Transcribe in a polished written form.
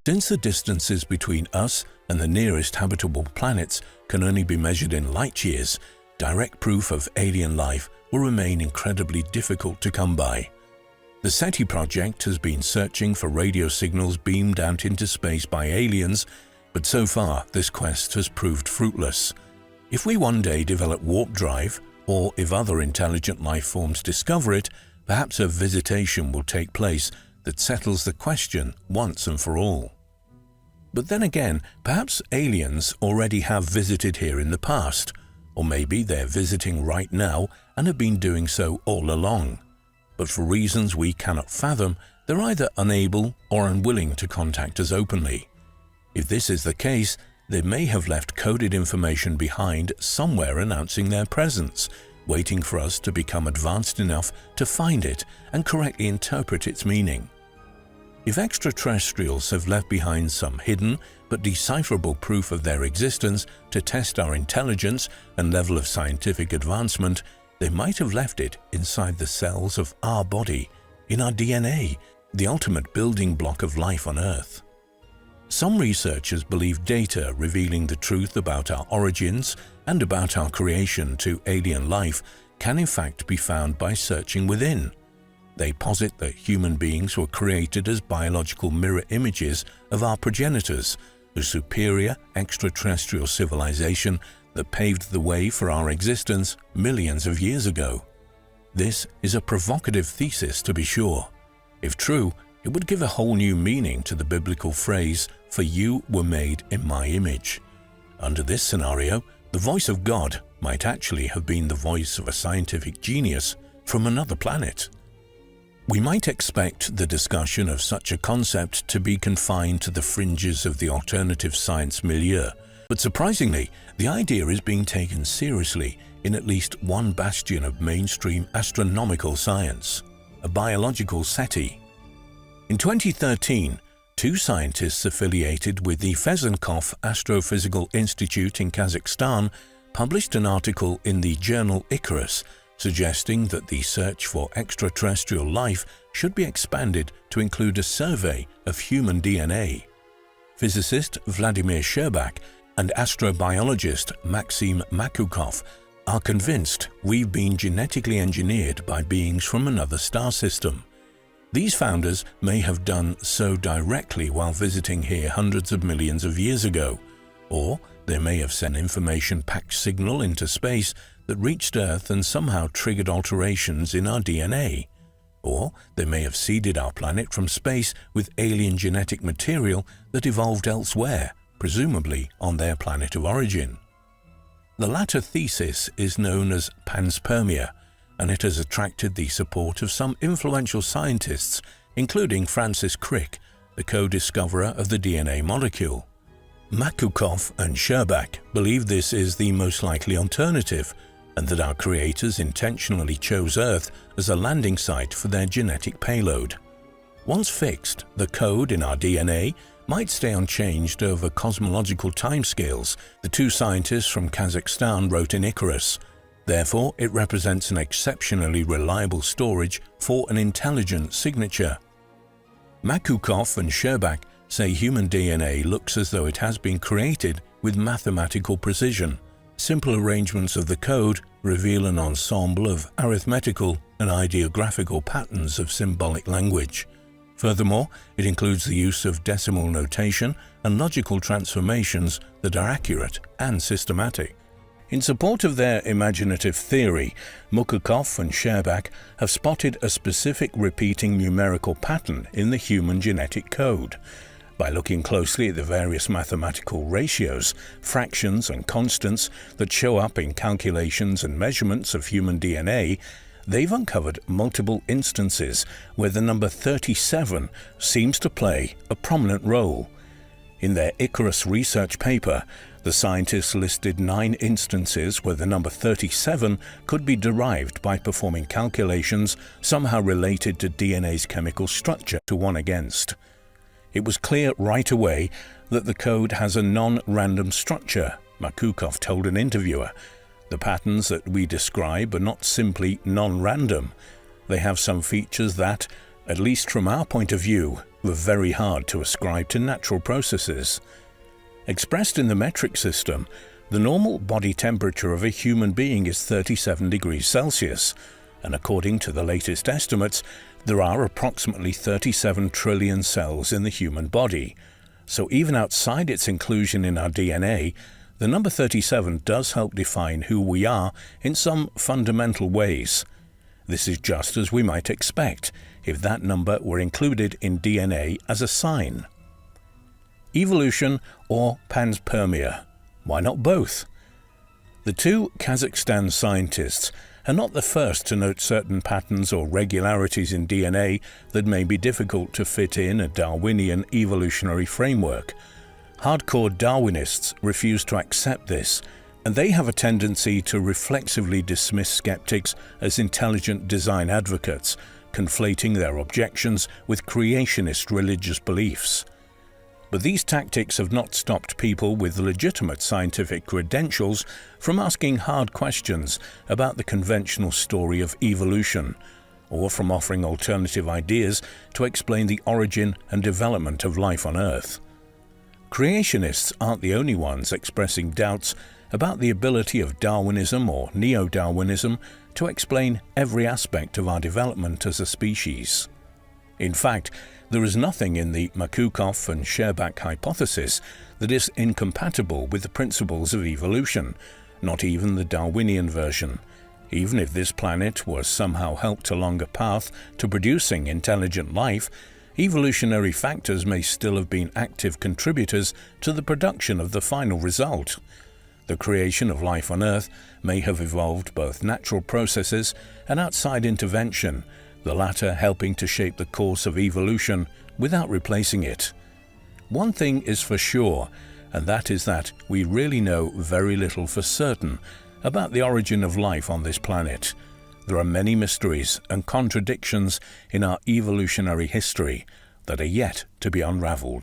Since the distances between us and the nearest habitable planets can only be measured in light years, direct proof of alien life will remain incredibly difficult to come by. The SETI project has been searching for radio signals beamed out into space by aliens, but so far this quest has proved fruitless. If we one day develop warp drive, or if other intelligent life forms discover it, perhaps a visitation will take place that settles the question once and for all. But then again, perhaps aliens already have visited here in the past, or maybe they're visiting right now and have been doing so all along. But for reasons we cannot fathom, they're either unable or unwilling to contact us openly. If this is the case, they may have left coded information behind somewhere announcing their presence, waiting for us to become advanced enough to find it and correctly interpret its meaning. If extraterrestrials have left behind some hidden but decipherable proof of their existence to test our intelligence and level of scientific advancement, they might have left it inside the cells of our body, in our DNA, the ultimate building block of life on Earth. Some researchers believe data revealing the truth about our origins and about our creation to alien life can in fact be found by searching within. They posit that human beings were created as biological mirror images of our progenitors, a superior extraterrestrial civilization that paved the way for our existence millions of years ago. This is a provocative thesis, to be sure. If true, it would give a whole new meaning to the biblical phrase, "For you were made in my image." Under this scenario, the voice of God might actually have been the voice of a scientific genius from another planet. We might expect the discussion of such a concept to be confined to the fringes of the alternative science milieu, but surprisingly, the idea is being taken seriously in at least one bastion of mainstream astronomical science, a biological SETI. In 2013, two scientists affiliated with the Fezenkov Astrophysical Institute in Kazakhstan published an article in the journal Icarus suggesting that the search for extraterrestrial life should be expanded to include a survey of human DNA. Physicist Vladimir Sherbak and astrobiologist Maxim Makukov are convinced we've been genetically engineered by beings from another star system. These founders may have done so directly while visiting here hundreds of millions of years ago, or they may have sent information-packed signal into space that reached Earth and somehow triggered alterations in our DNA. Or they may have seeded our planet from space with alien genetic material that evolved elsewhere, presumably on their planet of origin. The latter thesis is known as panspermia, and it has attracted the support of some influential scientists, including Francis Crick, the co-discoverer of the DNA molecule. Makukov and Sherbak believe this is the most likely alternative, and that our creators intentionally chose Earth as a landing site for their genetic payload. Once fixed, the code in our DNA might stay unchanged over cosmological timescales, the two scientists from Kazakhstan wrote in Icarus. Therefore, it represents an exceptionally reliable storage for an intelligent signature. Makukov and Sherbak say human DNA looks as though it has been created with mathematical precision. Simple arrangements of the code reveal an ensemble of arithmetical and ideographical patterns of symbolic language. Furthermore, it includes the use of decimal notation and logical transformations that are accurate and systematic. In support of their imaginative theory, Makukov and Sherbak have spotted a specific repeating numerical pattern in the human genetic code. By looking closely at the various mathematical ratios, fractions and constants that show up in calculations and measurements of human DNA, they've uncovered multiple instances where the number 37 seems to play a prominent role. In their Icarus research paper, the scientists listed 9 instances where the number 37 could be derived by performing calculations somehow related to DNA's chemical structure to one against. It was clear right away that the code has a non-random structure, Makukov told an interviewer. The patterns that we describe are not simply non-random. They have some features that, at least from our point of view, were very hard to ascribe to natural processes. Expressed in the metric system, the normal body temperature of a human being is 37 degrees Celsius, and according to the latest estimates, there are approximately 37 trillion cells in the human body. So even outside its inclusion in our DNA, the number 37 does help define who we are in some fundamental ways. This is just as we might expect if that number were included in DNA as a sign. Evolution or panspermia? Why not both? The two Kazakhstan scientists are not the first to note certain patterns or regularities in DNA that may be difficult to fit in a Darwinian evolutionary framework. Hardcore Darwinists refuse to accept this, and they have a tendency to reflexively dismiss skeptics as intelligent design advocates, conflating their objections with creationist religious beliefs. But these tactics have not stopped people with legitimate scientific credentials from asking hard questions about the conventional story of evolution, or from offering alternative ideas to explain the origin and development of life on Earth. Creationists aren't the only ones expressing doubts about the ability of Darwinism or neo-Darwinism to explain every aspect of our development as a species. In fact, there is nothing in the Markukov and Scherbak hypothesis that is incompatible with the principles of evolution, not even the Darwinian version. Even if this planet was somehow helped along a path to producing intelligent life, evolutionary factors may still have been active contributors to the production of the final result. The creation of life on Earth may have evolved both natural processes and outside intervention, the latter helping to shape the course of evolution without replacing it. One thing is for sure, and that is that we really know very little for certain about the origin of life on this planet. There are many mysteries and contradictions in our evolutionary history that are yet to be unraveled.